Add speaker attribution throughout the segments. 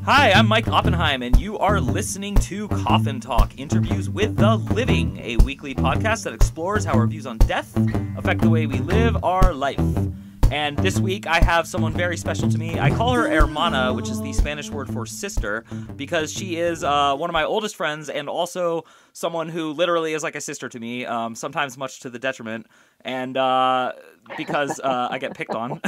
Speaker 1: Hi, I'm Mike Oppenheim, and you are listening to Coffin Talk, Interviews with the Living, a weekly podcast that explores how our views on death affect the way we live our life. And this week, I have someone very special to me. I call her hermana, which is the Spanish word for sister, because she is one of my oldest friends and also someone who literally is like a sister to me, sometimes much to the detriment, and because I get picked on.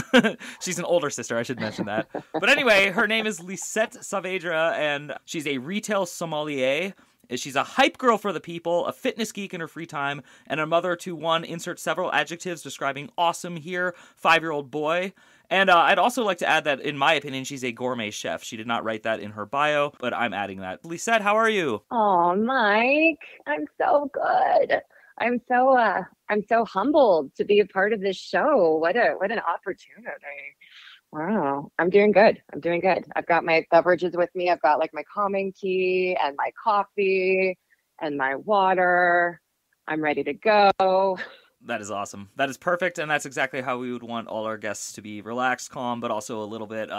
Speaker 1: She's an older sister, I should mention that. But anyway, her name is Lisette Saavedra, and she's a retail sommelier. She's a hype girl for the people, a fitness geek in her free time, and a mother to one, insert several adjectives describing awesome here, 5-year-old boy. And I'd also like to add that, in my opinion, she's a gourmet chef. She did not write that in her bio, but I'm adding that. Lisette, how are you?
Speaker 2: Oh, Mike, I'm so good. I'm so humbled to be a part of this show. What an opportunity. Wow. I'm doing good. I've got my beverages with me. I've got like my calming tea and my coffee and my water. I'm ready to go.
Speaker 1: That is awesome. That is perfect, and that's exactly how we would want all our guests to be: relaxed, calm, but also a little bit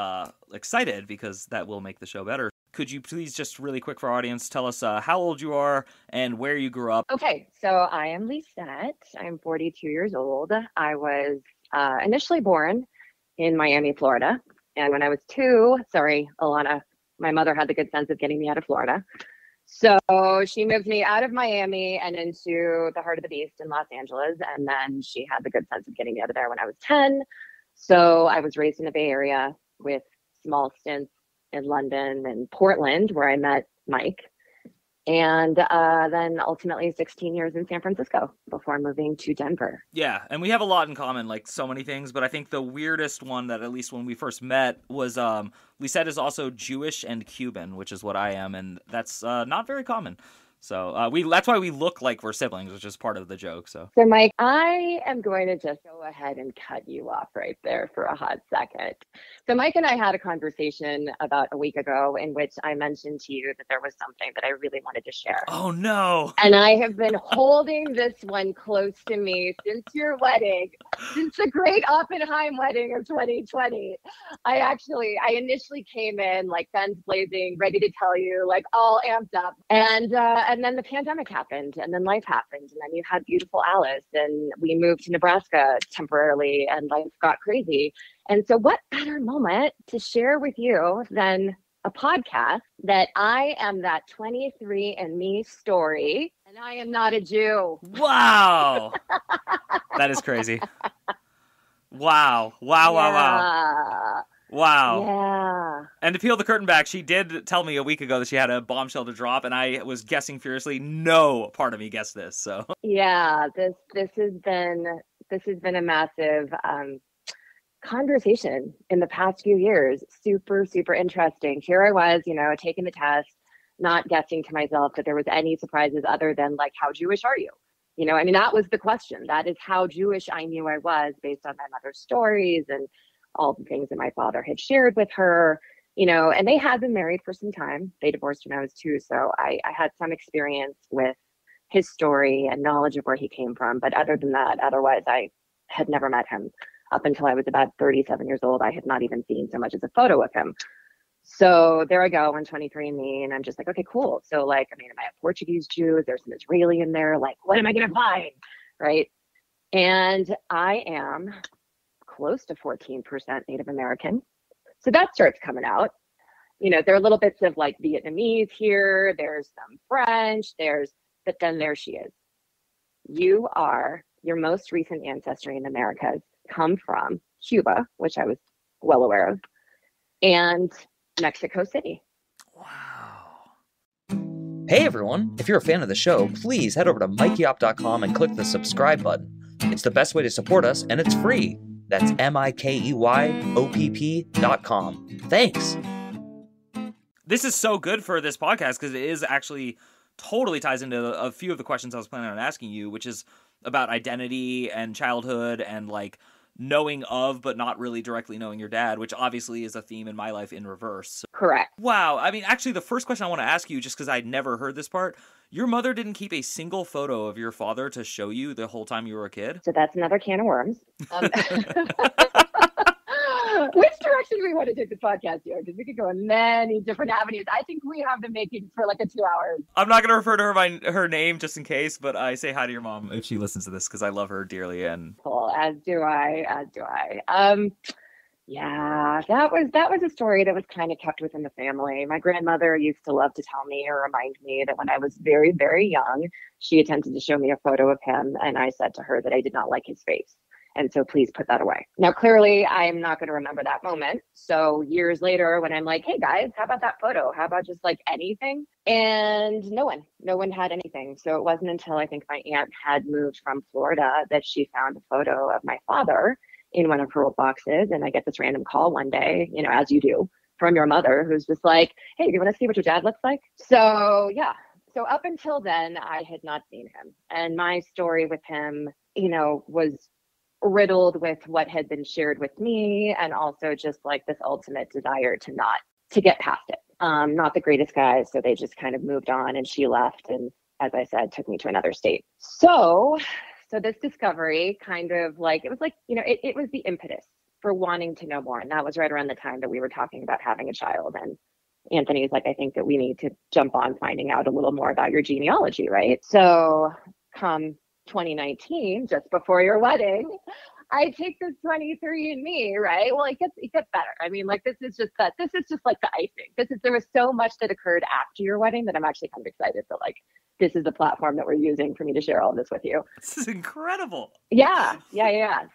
Speaker 1: excited, because that will make the show better. Could you please, just really quick for our audience, tell us how old you are and where you grew up?
Speaker 2: Okay, so I am Lisette. I'm 42 years old. I was initially born in Miami, Florida. And when I was 2, sorry, Alana, my mother had the good sense of getting me out of Florida. So she moved me out of Miami and into the heart of the beast in Los Angeles. And then she had the good sense of getting me out of there when I was 10. So I was raised in the Bay Area with small stints in London and Portland, where I met Mike. And then ultimately 16 years in San Francisco before moving to Denver.
Speaker 1: Yeah, and we have a lot in common, like so many things, but I think the weirdest one, that at least when we first met, was Lisette is also Jewish and Cuban, which is what I am, and that's not very common. So that's why we look like we're siblings, which is part of the joke. So
Speaker 2: Mike, I am going to just go ahead and cut you off right there for a hot second. So Mike and I had a conversation about a week ago in which I mentioned to you that there was something that I really wanted to share.
Speaker 1: Oh, no.
Speaker 2: And I have been holding this one close to me since your wedding, since the great Oppenheim wedding of 2020. I initially came in like guns blazing, ready to tell you, like all amped up. And then the pandemic happened, and then life happened, and then you had beautiful Alice, and we moved to Nebraska temporarily, and life got crazy. And so what better moment to share with you than a podcast that I am that 23andMe story, and I am not a Jew.
Speaker 1: Wow. That is crazy. Wow. Wow.
Speaker 2: Yeah.
Speaker 1: And to peel the curtain back, she did tell me a week ago that she had a bombshell to drop, and I was guessing furiously. No part of me guessed this. So
Speaker 2: yeah, this has been a massive conversation in the past few years. Super, super interesting. Here I was, taking the test, not guessing to myself that there was any surprises other than like, how Jewish are you? That was the question. That is how Jewish I knew I was based on my mother's stories and all the things that my father had shared with her, and they had been married for some time. They divorced when I was 2. So I had some experience with his story and knowledge of where he came from. But other than that, otherwise, I had never met him up until I was about 37 years old. I had not even seen so much as a photo of him. So there I go on 23andMe, and I'm just like, okay, cool. So am I a Portuguese Jew? There's some Israeli in there. Like, what am I going to find? Right. And I am close to 14% Native American. So that starts coming out. There are little bits of like Vietnamese here. There's some French. But then there she is. Your most recent ancestry in the Americas come from Cuba, which I was well aware of, and Mexico City.
Speaker 1: Wow. Hey everyone, if you're a fan of the show, please head over to MikeyOp.com and click the subscribe button. It's the best way to support us, and it's free. That's MikeyOpp.com. Thanks. This is so good for this podcast because it is actually totally ties into a few of the questions I was planning on asking you, which is about identity and childhood and like knowing of, but not really directly knowing your dad, which obviously is a theme in my life in reverse.
Speaker 2: Correct.
Speaker 1: Wow. I mean, actually, the first question I want to ask you, just because I'd never heard this part, your mother didn't keep a single photo of your father to show you the whole time you were a kid?
Speaker 2: So that's another can of worms. Which direction do we want to take this podcast here because we could go in many different avenues. I think we have the making for like a 2 hours.
Speaker 1: I'm not going to refer to her by her name just in case, but I say hi to your mom if she listens to this because I love her dearly. And
Speaker 2: cool, as do I. Yeah, that was a story that was kind of kept within the family. My grandmother used to love to tell me or remind me that when I was very, very young, she attempted to show me a photo of him, and I said to her that I did not like his face. And so please put that away. Now, clearly, I'm not going to remember that moment. So years later, when I'm like, hey, guys, how about that photo? How about just like anything? And no one had anything. So it wasn't until I think my aunt had moved from Florida that she found a photo of my father in one of her old boxes. And I get this random call one day, you know, as you do, from your mother, who's just like, hey, do you want to see what your dad looks like? So yeah. So up until then, I had not seen him. And my story with him, you know, was riddled with what had been shared with me, and also just like this ultimate desire to get past it. Not the greatest guy, so they just kind of moved on, and she left, and as I said, took me to another state. So this discovery kind of like, it was like, you know, it was the impetus for wanting to know more. And that was right around the time that we were talking about having a child. And Anthony's like, I think that we need to jump on finding out a little more about your genealogy, right? So come 2019, just before your wedding, I take this 23andMe, right? Well, it gets better. I mean, like, this is just like the icing. There was so much that occurred after your wedding that I'm actually kind of excited that like, this is the platform that we're using for me to share all of this with you.
Speaker 1: This is incredible.
Speaker 2: Yeah.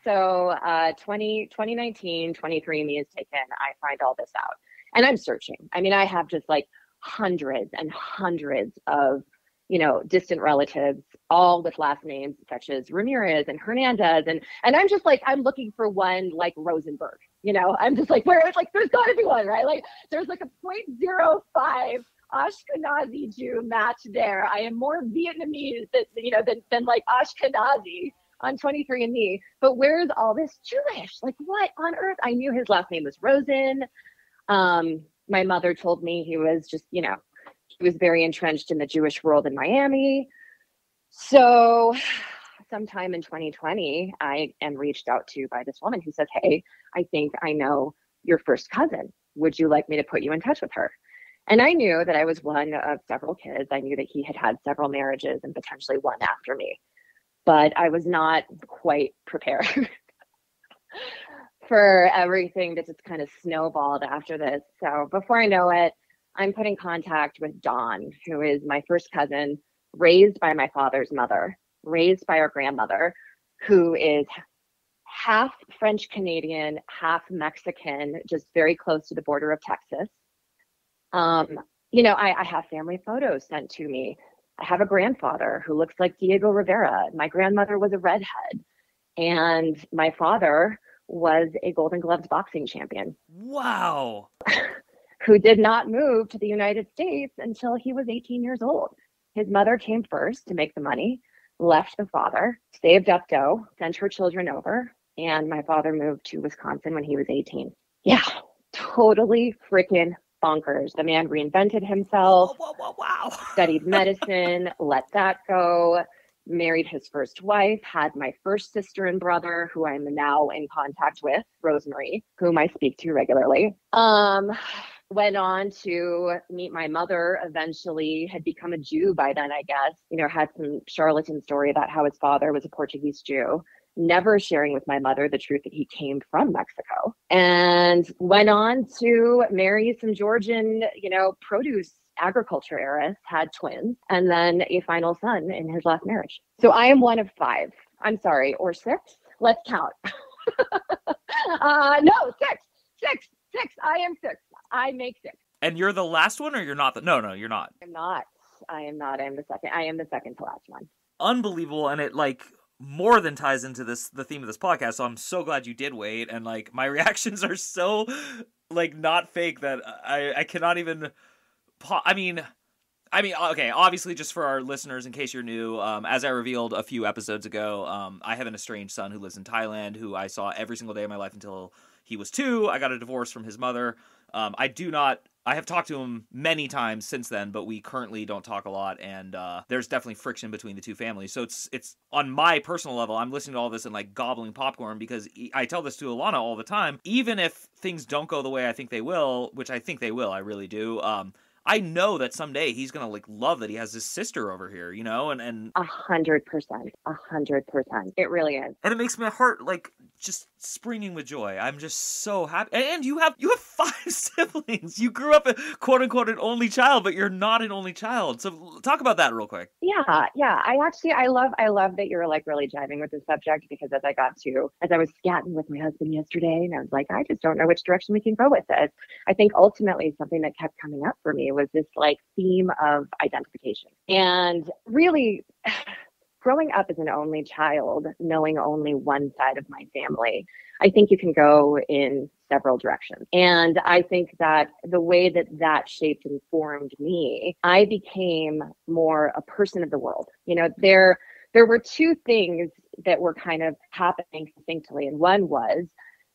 Speaker 2: So 2019, 23andMe is taken. I find all this out and I'm searching. I mean, I have just like hundreds and hundreds of, you know, distant relatives, all with last names such as Ramirez and Hernandez. And I'm just like, I'm looking for one like Rosenberg, you know, I'm just like, where it's like, there's gotta be one, right? Like there's like a 0.05 Ashkenazi Jew match there. I am more Vietnamese than like Ashkenazi on 23andMe. But where's all this Jewish? Like what on earth? I knew his last name was Rosen. My mother told me he was just, you know, he was very entrenched in the Jewish world in Miami. So sometime in 2020, I am reached out to by this woman who says, hey, I think I know your first cousin. Would you like me to put you in touch with her? And I knew that I was one of several kids. I knew that he had had several marriages and potentially one after me. But I was not quite prepared for everything that just kind of snowballed after this. So before I know it, I'm put in contact with Dawn, who is my first cousin, raised by my father's mother, raised by our grandmother, who is half French Canadian, half Mexican, just very close to the border of Texas. You know, I have family photos sent to me. I have a grandfather who looks like Diego Rivera. My grandmother was a redhead, and my father was a Golden Gloves boxing champion.
Speaker 1: Wow.
Speaker 2: Who did not move to the United States until he was 18 years old. His mother came first to make the money, left the father, saved up dough, sent her children over, and my father moved to Wisconsin when he was 18. Yeah, totally freaking bonkers. The man reinvented himself,
Speaker 1: Wow.
Speaker 2: studied medicine, let that go, married his first wife, had my first sister and brother, who I'm now in contact with, Rosemary, whom I speak to regularly. Went on to meet my mother, eventually had become a Jew by then, I guess, you know, had some charlatan story about how his father was a Portuguese Jew, never sharing with my mother the truth that he came from Mexico, and went on to marry some Georgian, you know, produce agriculture heiress, had twins, and then a final son in his last marriage. So I am one of 5. I'm sorry, or 6. Let's count. No, 6. I am 6. I make 6.
Speaker 1: And you're the last one, or you're not? No, you're not.
Speaker 2: I'm not. I am the second. I am the second to last one.
Speaker 1: Unbelievable, and it like more than ties into the theme of this podcast. So I'm so glad you did wait, and like my reactions are so like not fake that I cannot even. I mean, okay, obviously, just for our listeners, in case you're new, as I revealed a few episodes ago, I have an estranged son who lives in Thailand, who I saw every single day of my life until he was 2. I got a divorce from his mother. I do not I have talked to him many times since then, but we currently don't talk a lot, and there's definitely friction between the two families. So it's on my personal level, I'm listening to all this and like gobbling popcorn, because I tell this to Alana all the time. Even if things don't go the way I think they will, which I think they will, I really do. I know that someday he's gonna like love that he has his sister over here, you know, and
Speaker 2: 100%, 100%. It really is.
Speaker 1: And it makes my heart like just springing with joy. I'm just so happy. And you have 5 siblings. You grew up a quote unquote an only child, but you're not an only child. So talk about that real quick.
Speaker 2: Yeah. I love that you're like really jiving with the subject, because as I was scatting with my husband yesterday, and I was like, I just don't know which direction we can go with this. I think ultimately something that kept coming up for me was this like theme of identification. And really growing up as an only child, knowing only one side of my family, I think you can go in several directions. And I think that the way that shaped and formed me, I became more a person of the world. You know, there were two things that were kind of happening distinctly. And one was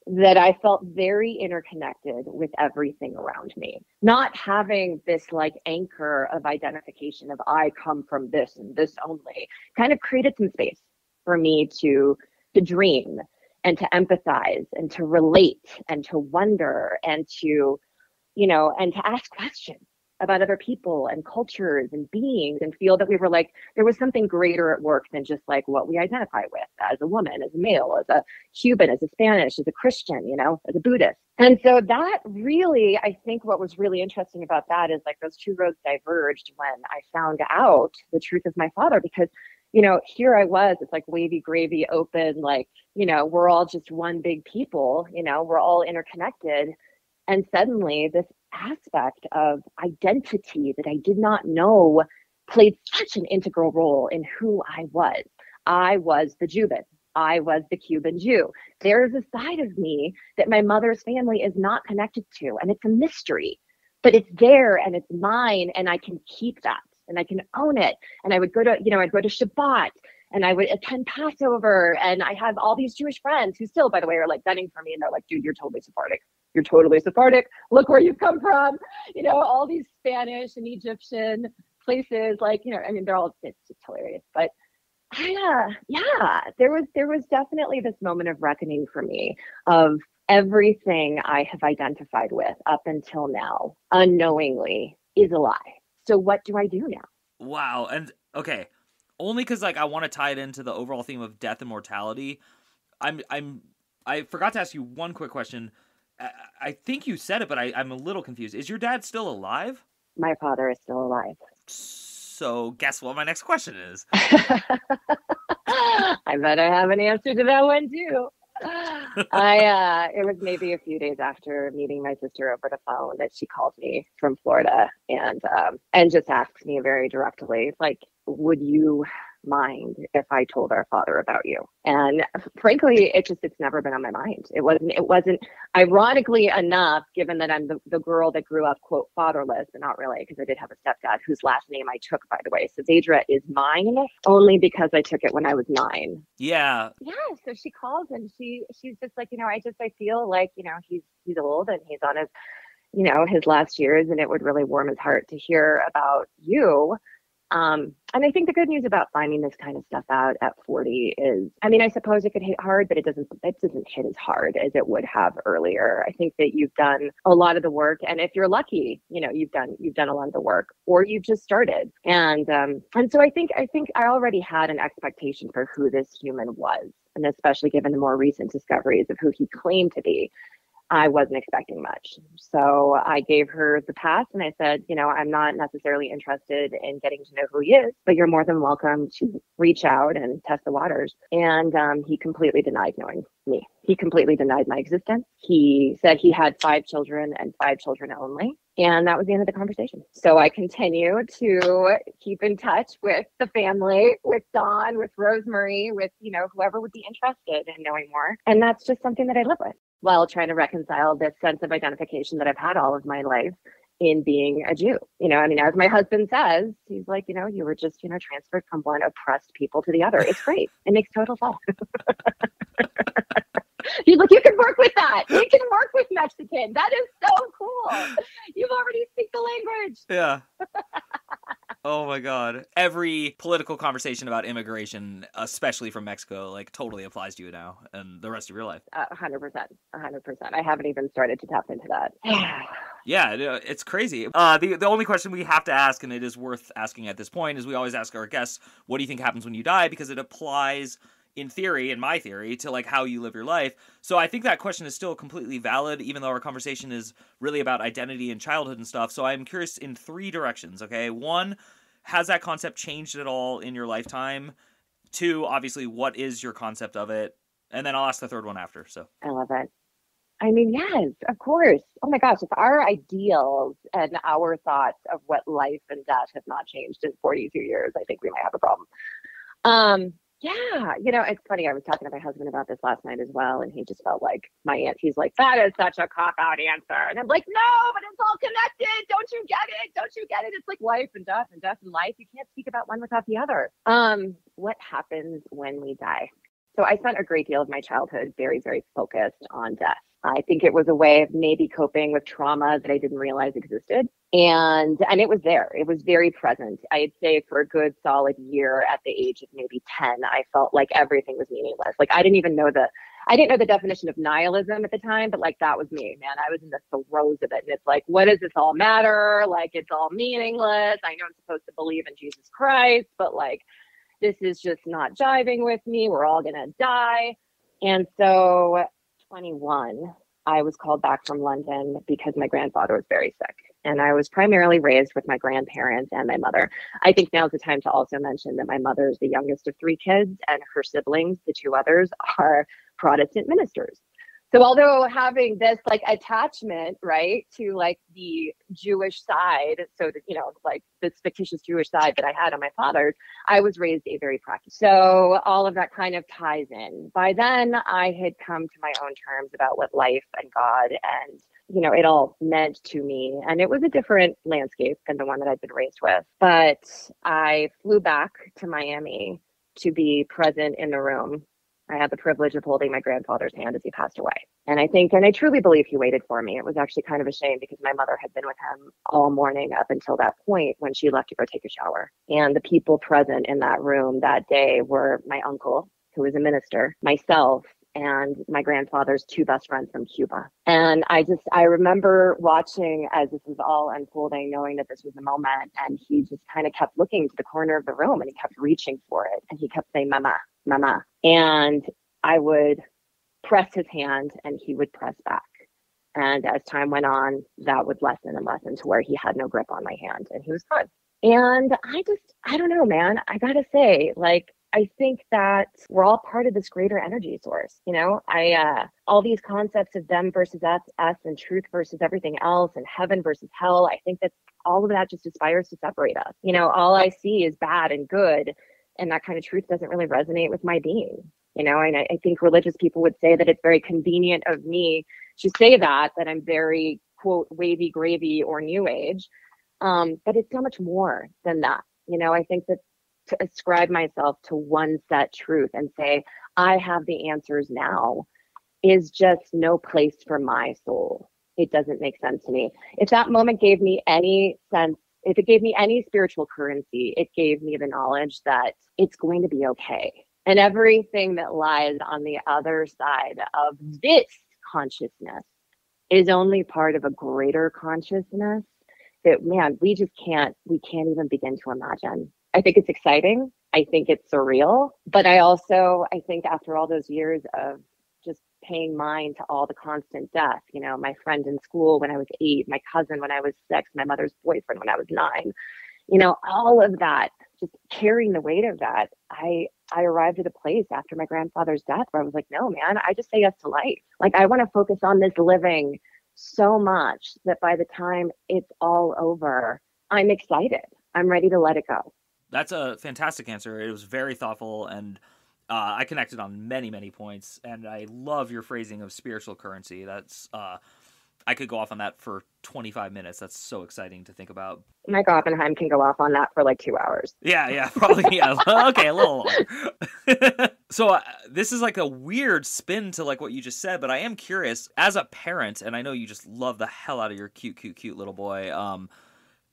Speaker 2: that I felt very interconnected with everything around me. Not having this like anchor of identification of I come from this and this only kind of created some space for me to dream and to empathize and to relate and to wonder and to, you know, and to ask questions about other people and cultures and beings, and feel that we were like, there was something greater at work than just like what we identify with as a woman, as a male, as a Cuban, as a Spanish, as a Christian, you know, as a Buddhist. And so that really, I think what was really interesting about that is like those two roads diverged when I found out the truth of my father, because, you know, here I was, it's like wavy gravy, open, like, you know, we're all just one big people, you know, we're all interconnected. And suddenly this aspect of identity that I did not know played such an integral role in who I was. I was the Cuban. I was the Cuban Jew. There's a side of me that my mother's family is not connected to, and it's a mystery, but it's there and it's mine, and I can keep that and I can own it. And I would go to, you know, I'd go to Shabbat and I would attend Passover, and I have all these Jewish friends who still, by the way, are like gunning for me, and they're like, dude, you're totally Sephardic. You're totally Sephardic. Look where you come from. You know, all these Spanish and Egyptian places, like, you know, I mean, it's just hilarious. But there was definitely this moment of reckoning for me of everything I have identified with up until now, unknowingly, is a lie. So what do I do now?
Speaker 1: Wow. And okay, only because like I want to tie it into the overall theme of death and mortality. I forgot to ask you one quick question. I think you said it, but I'm a little confused. Is your dad still alive?
Speaker 2: My father is still alive.
Speaker 1: So guess what my next question is?
Speaker 2: I bet I have an answer to that one too. It was maybe a few days after meeting my sister over the phone that she called me from Florida and just asked me very directly, like, would you mind if I told our father about you? And frankly, it's never been on my mind. It wasn't ironically enough, given that I'm the girl that grew up, quote, fatherless, but not really, because I did have a stepdad whose last name I took, by the way. Saavedra is mine only because I took it when I was 9.
Speaker 1: Yeah.
Speaker 2: Yeah. So she calls and she's just like, you know, I feel like, you know, he's old and he's on his, you know, his last years, and it would really warm his heart to hear about you. And I think the good news about finding this kind of stuff out at 40 is, I mean, I suppose it could hit hard, but it doesn't hit as hard as it would have earlier. I think that you've done a lot of the work, and if you're lucky, you know, you've done a lot of the work, or you've just started. And so I think I already had an expectation for who this human was, and especially given the more recent discoveries of who he claimed to be. I wasn't expecting much. So I gave her the pass and I said, you know, I'm not necessarily interested in getting to know who he is, but you're more than welcome to reach out and test the waters. And he completely denied knowing me. He completely denied my existence. He said he had 5 children and 5 children only. And that was the end of the conversation. So I continue to keep in touch with the family, with Dawn, with Rosemary, with, you know, whoever would be interested in knowing more. And that's just something that I live with, while trying to reconcile this sense of identification that I've had all of my life in being a Jew. You know, I mean, as my husband says, he's like, you know, you were just, you know, transferred from one oppressed people to the other. It's great. It makes total sense. He's like, you can work with that. You can work with Mexican. That is so cool. You've already language.
Speaker 1: Yeah. Oh my God. Every political conversation about immigration, especially from Mexico, like totally applies to you now and the rest of your life.
Speaker 2: 100%. 100%. I haven't even started to tap into that.
Speaker 1: Yeah, it's crazy. The only question we have to ask, and it is worth asking at this point, is we always ask our guests, what do you think happens when you die? Because it applies, in theory, in my theory, to like how you live your life. So I think that question is still completely valid, even though our conversation is really about identity and childhood and stuff. So I'm curious in 3 directions, okay? 1, has that concept changed at all in your lifetime? 2, obviously, what is your concept of it? And then I'll ask the 3rd one after. So
Speaker 2: I love it. I mean, yes, of course. Oh my gosh, if our ideals and our thoughts of what life and death have not changed in 42 years, I think we might have a problem. Yeah, it's funny. I was talking to my husband about this last night as well, and he just felt like my aunt. He's like, that is such a cop-out answer. And I'm like, no, but it's all connected. Don't you get it? Don't you get it? It's like life and death and life. You can't speak about one without the other. What happens when we die? So I spent a great deal of my childhood very, very focused on death. I think it was a way of maybe coping with trauma that I didn't realize existed. And it was there. It was very present. I'd say for a good solid year at the age of maybe 10, I felt like everything was meaningless. Like I didn't know the definition of nihilism at the time, but like that was me, man. I was in the throes of it. And it's like, what does this all matter? Like it's all meaningless. I know I'm supposed to believe in Jesus Christ, but like this is just not jiving with me. We're all gonna die. And so 21, I was called back from London because my grandfather was very sick. And I was primarily raised with my grandparents and my mother. I think now's the time to also mention that my mother is the youngest of 3 kids, and her siblings, the 2 others, are Protestant ministers. So although having this like attachment, right, to like the Jewish side, so that, like this fictitious Jewish side that I had on my father's, I was raised a very practical. So all of that kind of ties in. By then I had come to my own terms about what life and God and, it all meant to me. And it was a different landscape than the one that I'd been raised with. But I flew back to Miami to be present in the room. I had the privilege of holding my grandfather's hand as he passed away. And I truly believe he waited for me. It was actually kind of a shame because my mother had been with him all morning up until that point when she left to go take a shower. And the people present in that room that day were my uncle, who was a minister, myself, and my grandfather's 2 best friends from Cuba. And I remember watching as this was all unfolding, knowing that this was a moment. And he just kind of kept looking to the corner of the room and he kept reaching for it. And he kept saying, Mama, Mama. And I would press his hand and he would press back. And as time went on, that would lessen and lessen to where he had no grip on my hand and he was gone. And I don't know, man. I gotta say, like, I think that we're all part of this greater energy source. All these concepts of them versus us, and truth versus everything else, and heaven versus hell. I think that all of that just aspires to separate us. All I see is bad and good. And that kind of truth doesn't really resonate with my being. And I think religious people would say that it's very convenient of me to say that I'm very, quote, wavy gravy or new age. But it's so much more than that. I think that to ascribe myself to one set truth and say, I have the answers now is just no place for my soul. It doesn't make sense to me. If that moment gave me any sense, if it gave me any spiritual currency, it gave me the knowledge that it's going to be okay. And everything that lies on the other side of this consciousness is only part of a greater consciousness that, man, we can't even begin to imagine. I think it's exciting. I think it's surreal. But I think after all those years of just paying mind to all the constant death, my friend in school when I was 8, my cousin when I was 6, my mother's boyfriend when I was 9, all of that, just carrying the weight of that, I arrived at a place after my grandfather's death where I was like, no, man, I just say yes to life. Like, I want to focus on this living so much that by the time it's all over, I'm excited. I'm ready to let it go.
Speaker 1: That's a fantastic answer. It was very thoughtful, and I connected on many, many points, and I love your phrasing of spiritual currency. That's I could go off on that for 25 minutes. That's so exciting to think about.
Speaker 2: Mike Oppenheim can go off on that for like 2 hours.
Speaker 1: Yeah, probably. Yeah. Okay, a little longer. So this is like a weird spin to like what you just said, but I am curious as a parent, and I know you just love the hell out of your cute little boy.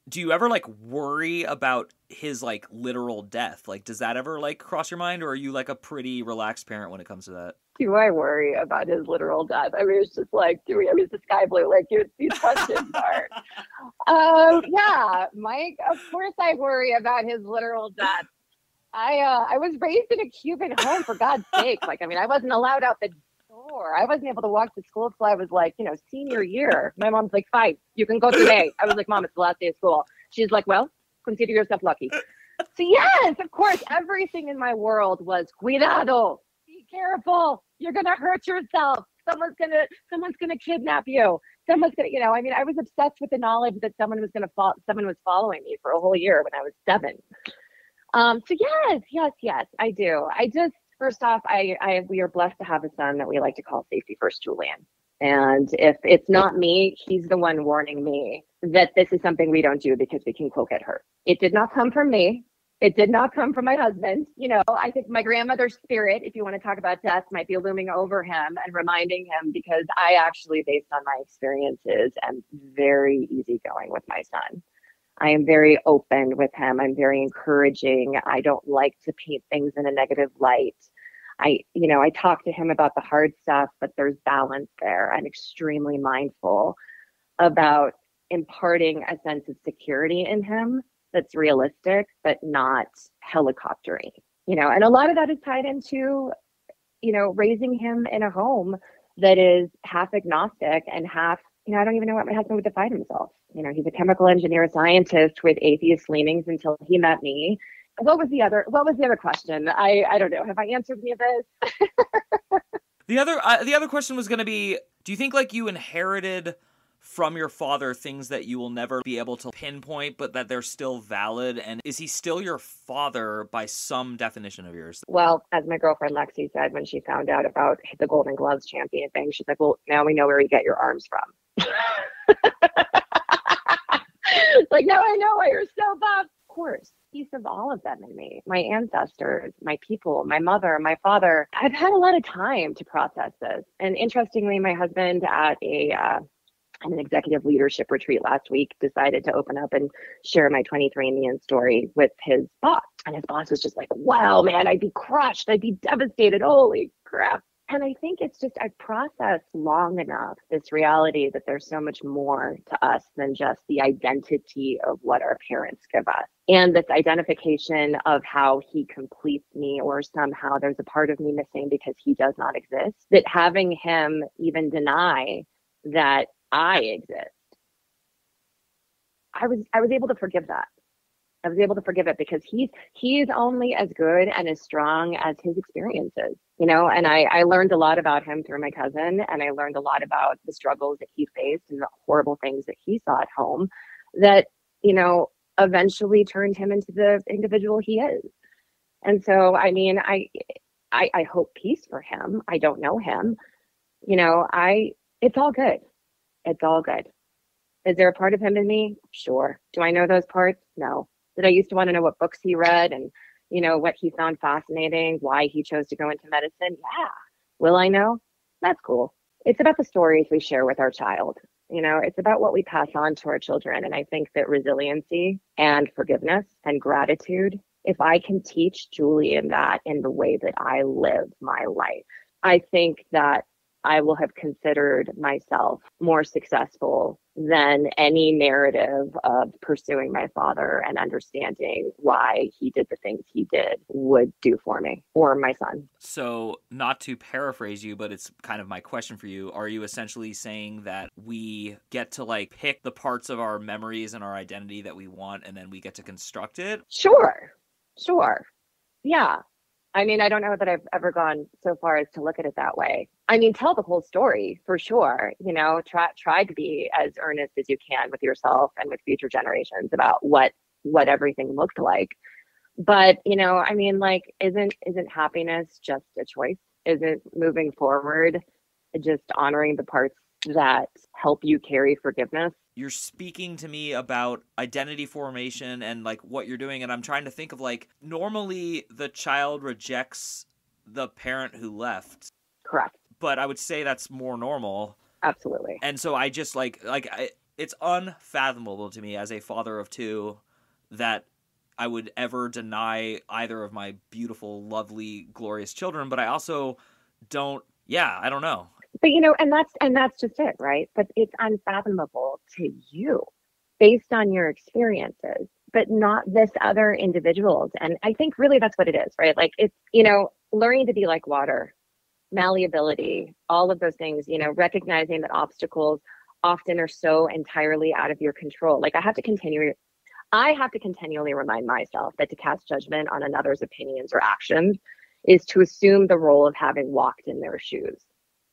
Speaker 1: Do you ever like worry about his like literal death? Like, does that ever like cross your mind, or are you like a pretty relaxed parent when it comes to that?
Speaker 2: Do I worry about his literal death? I mean, it's just like, it's the sky blue. Like, these questions are. Yeah, Mike. Of course, I worry about his literal death. I was raised in a Cuban home, for God's sake. Like, I mean, I wasn't allowed out the door. I wasn't able to walk to school until I was like, senior year. My mom's like, fine, you can go today. I was like, Mom, it's the last day of school. She's like, well, consider yourself lucky. So yes, of course, everything in my world was cuidado. Be careful. You're gonna hurt yourself. Someone's gonna kidnap you. Someone's gonna, I mean, I was obsessed with the knowledge that someone was following me for a whole year when I was 7. So yes, I do. I just, first off, we are blessed to have a son that we like to call Safety First Julian. And if it's not me, he's the one warning me that this is something we don't do because we can quote get hurt. It did not come from me. It did not come from my husband. I think my grandmother's spirit, if you want to talk about death, might be looming over him and reminding him, because I actually, based on my experiences, am very easygoing with my son. I am very open with him. I'm very encouraging. I don't like to paint things in a negative light. I talk to him about the hard stuff, but there's balance there. I'm extremely mindful about imparting a sense of security in him that's realistic, but not helicoptery, and a lot of that is tied into, raising him in a home that is half agnostic and half, I don't even know what my husband would define himself. He's a chemical engineer, a scientist with atheist leanings until he met me. What was the other question? I don't know. Have I answered any of this?
Speaker 1: The other question was going to be, do you think like you inherited from your father things that you will never be able to pinpoint, but that they're still valid? And is he still your father by some definition of yours?
Speaker 2: Well, as my girlfriend Lexi said when she found out about the Golden Gloves champion thing, she's like, well, now we know where you get your arms from. Like, now I know why you're so buff. Of course, piece of all of them in me, my ancestors, my people, my mother, my father. I've had a lot of time to process this. And interestingly, my husband at an executive leadership retreat last week decided to open up and share my 23andMe story with his boss. And his boss was just like, wow, man, I'd be crushed. I'd be devastated. Holy crap. And I think it's just, I've processed long enough this reality that there's so much more to us than just the identity of what our parents give us. And this identification of how he completes me, or somehow there's a part of me missing because he does not exist, that having him even deny that I exist, I was able to forgive that. I was able to forgive it because he's only as good and as strong as his experiences, and I learned a lot about him through my cousin, and I learned a lot about the struggles that he faced and the horrible things that he saw at home that, eventually turned him into the individual he is. And so, I mean, I hope peace for him. I don't know him, it's all good. It's all good. Is there a part of him in me? Sure. Do I know those parts? No. Did I used to want to know what books he read and, what he found fascinating, why he chose to go into medicine? Yeah. Will I know? That's cool. It's about the stories we share with our child. It's about what we pass on to our children. And I think that resiliency and forgiveness and gratitude, if I can teach Julian that in the way that I live my life, I think that I will have considered myself more successful than any narrative of pursuing my father and understanding why he did the things he did would do for me or my son.
Speaker 1: So, not to paraphrase you, but it's kind of my question for you. Are you essentially saying that we get to like pick the parts of our memories and our identity that we want, and then we get to construct it? Sure.
Speaker 2: Yeah. I mean, I don't know that I've ever gone so far as to look at it that way. I mean, tell the whole story for sure. Try to be as earnest as you can with yourself and with future generations about what everything looked like. But, I mean, like, isn't happiness just a choice? Isn't moving forward just honoring the parts that help you carry forgiveness?
Speaker 1: You're speaking to me about identity formation and like what you're doing. And I'm trying to think of like, normally the child rejects the parent who left.
Speaker 2: Correct.
Speaker 1: But I would say that's more normal.
Speaker 2: Absolutely.
Speaker 1: And so I just it's unfathomable to me as a father of two that I would ever deny either of my beautiful, lovely, glorious children, but I also don't, I don't know.
Speaker 2: But and that's just it, right? But it's unfathomable to you based on your experiences, but not this other individuals. And I think really that's what it is, right? Like it's, learning to be like water, malleability, all of those things, recognizing that obstacles often are so entirely out of your control. Like I have to continually remind myself that to cast judgment on another's opinions or actions is to assume the role of having walked in their shoes,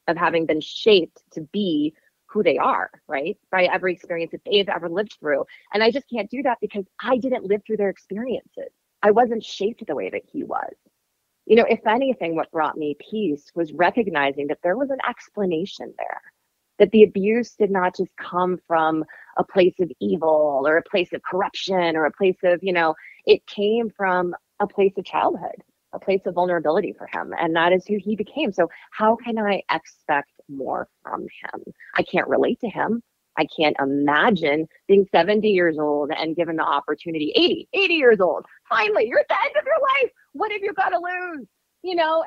Speaker 2: of having been shaped to be who they are, right? By every experience that they've ever lived through. And I just can't do that because I didn't live through their experiences. I wasn't shaped the way that he was. If anything, what brought me peace was recognizing that there was an explanation there, that the abuse did not just come from a place of evil or a place of corruption or a place of, it came from a place of childhood, a place of vulnerability for him. And that is who he became. So how can I expect more from him? I can't relate to him. I can't imagine being 70 years old and given the opportunity, 80 years old. Finally, you're at the end of your life. What have you got to lose?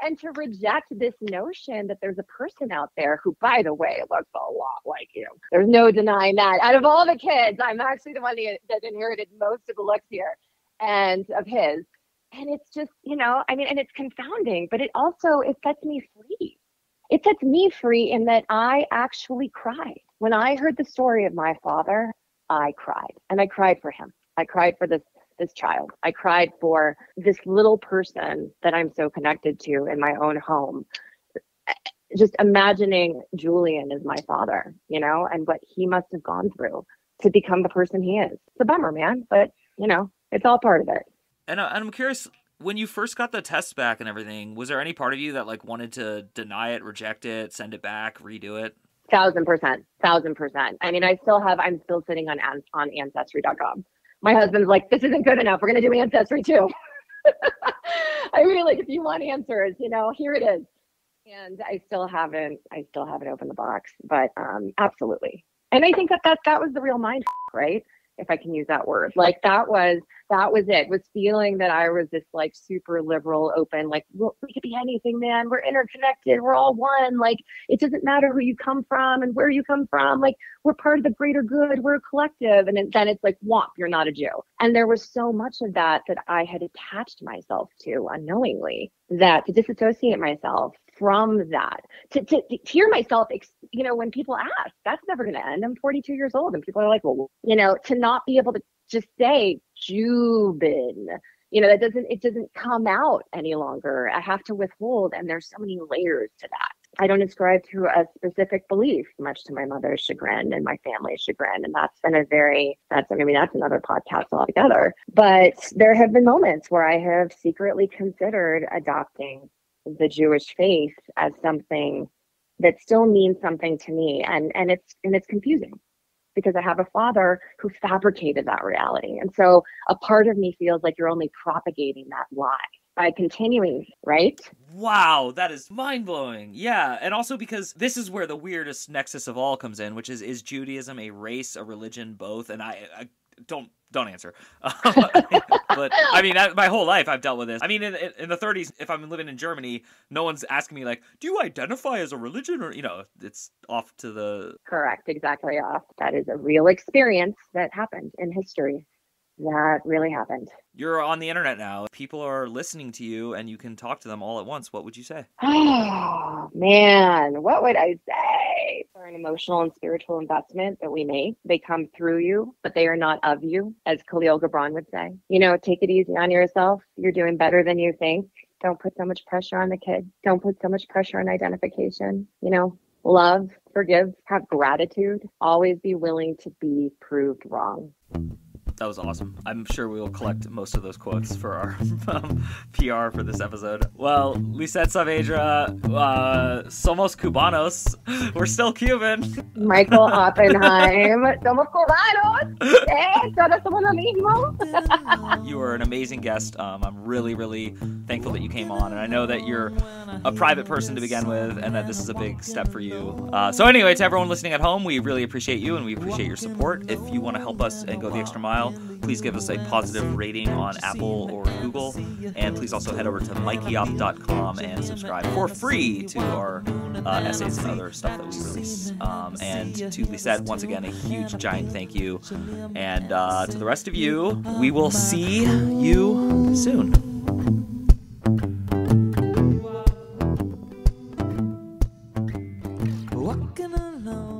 Speaker 2: And to reject this notion that there's a person out there who, by the way, looks a lot like you. There's no denying that. Out of all the kids, I'm actually the one that inherited most of the looks here and of his. And it's just, and it's confounding, but it sets me free. It sets me free in that I actually cried. When I heard the story of my father, I cried. And I cried for him. I cried for this child. I cried for this little person that I'm so connected to in my own home. Just imagining Julian as my father, and what he must have gone through to become the person he is. It's a bummer, man, but it's all part of it.
Speaker 1: And I'm curious, when you first got the test back and everything, was there any part of you that wanted to deny it, reject it, send it back, redo it?
Speaker 2: 1,000%. I'm still sitting on ancestry.com. My husband's like, this isn't good enough. We're going to do Ancestry too. I mean, if you want answers, here it is. And I still haven't opened the box, but absolutely. And I think that was the real mind, right? If I can use that word. Like that was it, was feeling that I was this super liberal, open, well, we could be anything, man. We're interconnected. We're all one. It doesn't matter who you come from and where you come from. We're part of the greater good. We're a collective. And then it's womp, you're not a Jew. And there was so much of that I had attached myself to unknowingly, that to disassociate myself from that, to hear myself, when people ask, that's never going to end. I'm 42 years old and people are like, well, to not be able to just say Jubin, it doesn't come out any longer. I have to withhold. And there's so many layers to that. I don't ascribe to a specific belief, much to my mother's chagrin and my family's chagrin. And that's another podcast altogether. But there have been moments where I have secretly considered adopting the Jewish faith as something that still means something to me. And it's confusing because I have a father who fabricated that reality. And so a part of me feels like you're only propagating that lie by continuing, right?
Speaker 1: Wow, that is mind-blowing. Yeah, and also because this is where the weirdest nexus of all comes in, which is Judaism a race, a religion, both? And I don't answer. But I mean, my whole life I've dealt with this. I mean, in the 30s, if I'm living in Germany, no one's asking me do you identify as a religion, or it's off to the...
Speaker 2: Correct, exactly off. That is a real experience that happened in history. That really happened.
Speaker 1: You're on the internet now. People are listening to you and you can talk to them all at once. What would you say?
Speaker 2: Oh, man. What would I say? For an emotional and spiritual investment that we make. They come through you, but they are not of you, as Khalil Gibran would say. Take it easy on yourself. You're doing better than you think. Don't put so much pressure on the kid. Don't put so much pressure on identification. Love, forgive, have gratitude. Always be willing to be proved wrong.
Speaker 1: That was awesome. I'm sure we will collect most of those quotes for our PR for this episode. Well, Lisette, Saavedra, somos cubanos. We're still Cuban.
Speaker 2: Michael Oppenheim. Somos cubanos. Todos somos lo mismo.
Speaker 1: You were an amazing guest. I'm really, really thankful that you came on. And I know that you're a private person to begin with and that this is a big step for you. So anyway, to everyone listening at home, we really appreciate you and we appreciate your support. If you want to help us and go the extra mile, please give us a positive rating on Apple or Google. And please also head over to mikeyop.com and subscribe for free to our essays and other stuff that we release. And to Lisette, once again, a huge, giant thank you. And to the rest of you, we will see you soon.
Speaker 3: Walking alone.